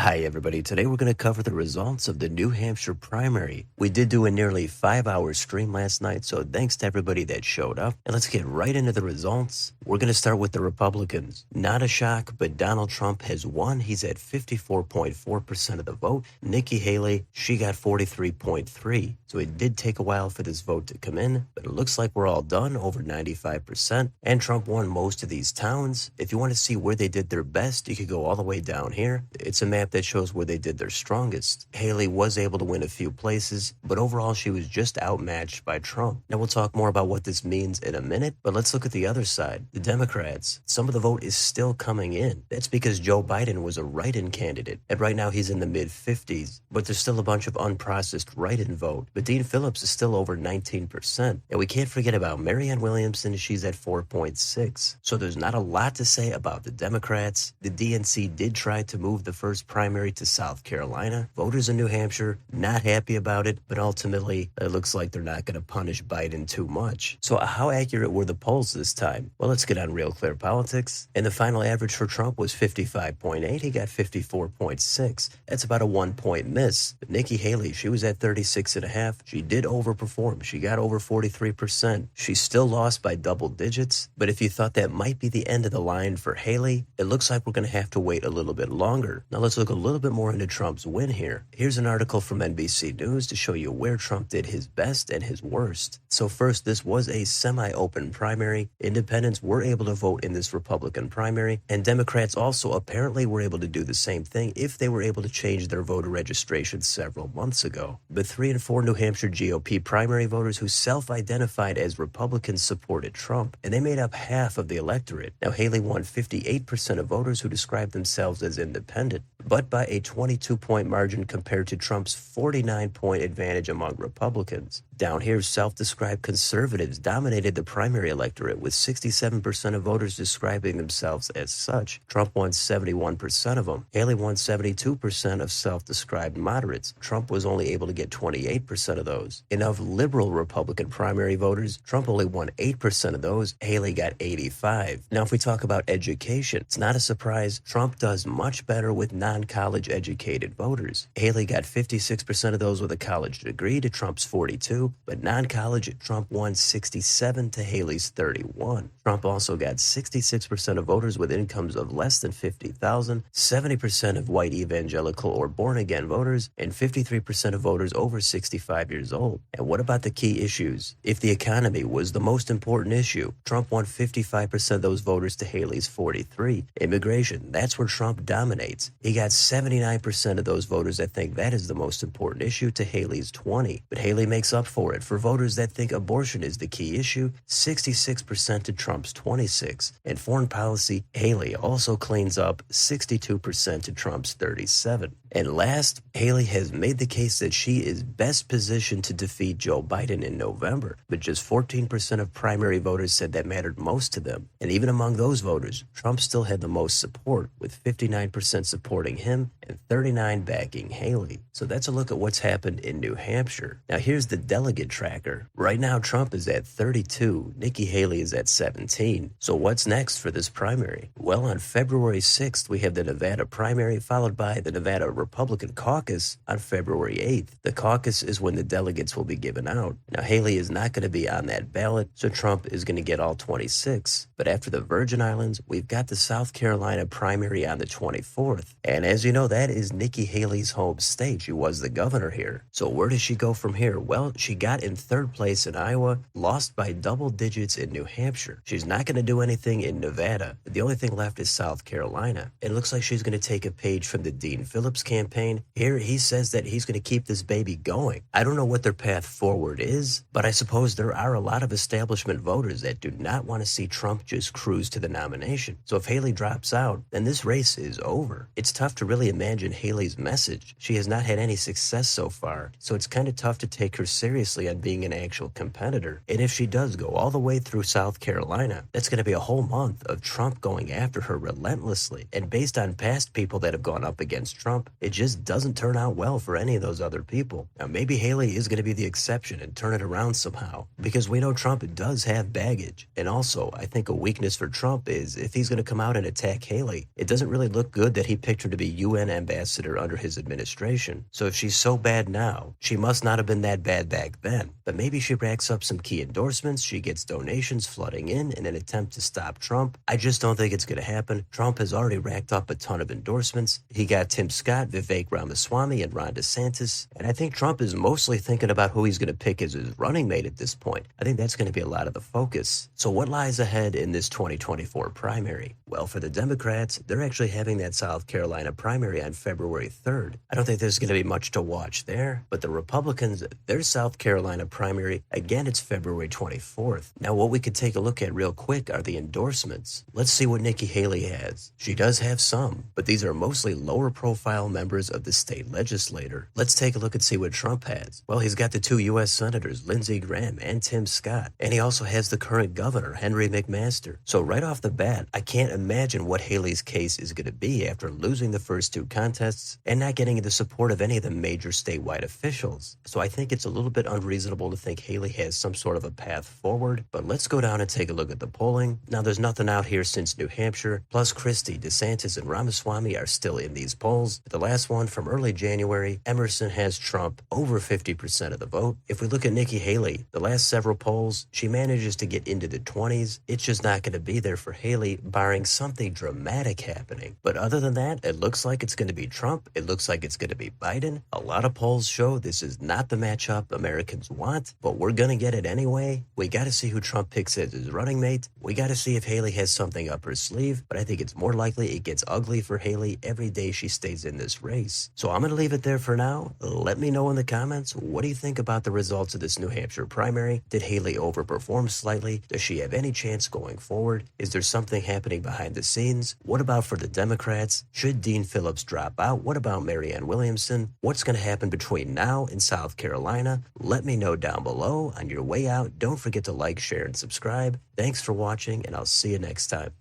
Hi, everybody. Today we're going to cover the results of the New Hampshire primary. We did do a nearly 5-hour stream last night, so thanks to everybody that showed up. And let's get right into the results. We're going to start with the Republicans. Not a shock, but Donald Trump has won. He's at 54.4% of the vote. Nikki Haley, she got 43.3%. So it did take a while for this vote to come in, but it looks like we're all done, over 95%. And Trump won most of these towns. If you want to see where they did their best, you could go all the way down here. It's a map that shows where they did their strongest. Haley was able to win a few places, but overall she was just outmatched by Trump. Now we'll talk more about what this means in a minute, but let's look at the other side. The Democrats. Some of the vote is still coming in. That's because Joe Biden was a write-in candidate, and right now he's in the mid-50s, but there's still a bunch of unprocessed write-in vote. But Dean Phillips is still over 19%, and we can't forget about Marianne Williamson. She's at 4.6%. So there's not a lot to say about the Democrats. The DNC did try to move the first primary to South Carolina. Voters in New Hampshire not happy about it, but ultimately it looks like they're not going to punish Biden too much. So how accurate were the polls this time? Well, let's get on Real Clear Politics. And the final average for Trump was 55.8. He got 54.6. That's about a 1-point miss. But Nikki Haley, she was at 36.5. She did overperform. She got over 43%. She still lost by double digits. But if you thought that might be the end of the line for Haley, it looks like we're going to have to wait a little bit longer. Now let's look a little bit more into Trump's win here. Here's an article from NBC News to show you where Trump did his best and his worst. So first, this was a semi-open primary. Independents were able to vote in this Republican primary, and Democrats also apparently were able to do the same thing if they were able to change their voter registration several months ago. But 3 and 4 New Hampshire GOP primary voters who self-identified as Republicans supported Trump, and they made up half of the electorate. Now Haley won 58% of voters who described themselves as independent, but by a 22-point margin compared to Trump's 49-point advantage among Republicans. Down here, self-described conservatives dominated the primary electorate, with 67% of voters describing themselves as such. Trump won 71% of them. Haley won 72% of self-described moderates. Trump was only able to get 28% of those. And of liberal Republican primary voters, Trump only won 8% of those. Haley got 85%. Now, if we talk about education, it's not a surprise. Trump does much better with non-college educated voters. Haley got 56% of those with a college degree to Trump's 42%, but non-college, Trump won 67% to Haley's 31%. Trump also got 66% of voters with incomes of less than $50,000, 70% of white evangelical or born-again voters, and 53% of voters over 65 years old. And what about the key issues? If the economy was the most important issue, Trump won 55% of those voters to Haley's 43%. Immigration, that's where Trump dominates. He got 79% of those voters that think that is the most important issue to Haley's 20%. But Haley makes up for it. For voters that think abortion is the key issue, 66% to Trump's 26%. And foreign policy, Haley also cleans up 62% to Trump's 37%. And last, Haley has made the case that she is best positioned to defeat Joe Biden in November, but just 14% of primary voters said that mattered most to them. And even among those voters, Trump still had the most support, with 59% supporting him and 39% backing Haley. So that's a look at what's happened in New Hampshire. Now here's the delegate tracker. Right now, Trump is at 32, Nikki Haley is at 17. So what's next for this primary? Well, on February 6th, we have the Nevada primary, followed by the Nevada Republican caucus on February 8th. The caucus is when the delegates will be given out. Now, Haley is not going to be on that ballot, so Trump is going to get all 26. But after the Virgin Islands, we've got the South Carolina primary on the 24th. And as you know, that is Nikki Haley's home state. She was the governor here. So where does she go from here? Well, she got in 3rd place in Iowa, lost by double digits in New Hampshire. She's not going to do anything in Nevada. The only thing left is South Carolina. It looks like she's going to take a page from the Dean Phillips campaign. Here, he says that he's going to keep this baby going. I don't know what their path forward is, but I suppose there are a lot of establishment voters that do not want to see Trump just cruise to the nomination. So if Haley drops out, then this race is over. It's tough to really imagine Haley's message. She has not had any success so far, so it's kind of tough to take her seriously on being an actual competitor. And if she does go all the way through South Carolina, that's going to be a whole month of Trump going after her relentlessly. And based on past people that have gone up against Trump, it just doesn't turn out well for any of those other people. Now, maybe Haley is going to be the exception and turn it around somehow, because we know Trump does have baggage. And also, I think a weakness for Trump is if he's going to come out and attack Haley, it doesn't really look good that he picked her to to be UN ambassador under his administration. So if she's so bad now, she must not have been that bad back then. But maybe she racks up some key endorsements, she gets donations flooding in an attempt to stop Trump. I just don't think it's going to happen. Trump has already racked up a ton of endorsements. He got Tim Scott, Vivek Ramaswamy, and Ron DeSantis. And I think Trump is mostly thinking about who he's going to pick as his running mate at this point. I think that's going to be a lot of the focus. So what lies ahead in this 2024 primary? Well, for the Democrats, they're actually having that South Carolina primary on February 3rd. I don't think there's going to be much to watch there. But the Republicans, their South Carolina primary, again, it's February 24th. Now, what we could take a look at real quick are the endorsements. Let's see what Nikki Haley has. She does have some, but these are mostly lower profile members of the state legislature. Let's take a look and see what Trump has. Well, he's got the two U.S. senators, Lindsey Graham and Tim Scott. And he also has the current governor, Henry McMaster. So right off the bat, I can't imagine what Haley's case is going to be after losing the first two contests and not getting the support of any of the major statewide officials. So I think it's a little bit unreasonable to think Haley has some sort of a path forward. But let's go down and take a look at the polling. Now, there's nothing out here since New Hampshire. Plus, Christie, DeSantis, and Ramaswamy are still in these polls. The last one from early January, Emerson has Trump over 50% of the vote. If we look at Nikki Haley, the last several polls, she manages to get into the 20s. It's just not going to be there for Haley, barring something dramatic happening. But other than that, it looks like it's going to be Trump. It looks like it's going to be Biden. A lot of polls show this is not the matchup Americans want, but we're going to get it anyway. We got to see who Trump picks as his running mate. We got to see if Haley has something up her sleeve, but I think it's more likely it gets ugly for Haley every day she stays in this race. So I'm going to leave it there for now. Let me know in the comments, what do you think about the results of this New Hampshire primary? Did Haley overperform slightly? Does she have any chance going forward? Is there something happening behind the scenes? What about for the Democrats? Should Dean Phillips drop out? What about Marianne Williamson? What's going to happen between now and South Carolina? Let me know down below. On your way out, don't forget to like, share, and subscribe. Thanks for watching, and I'll see you next time.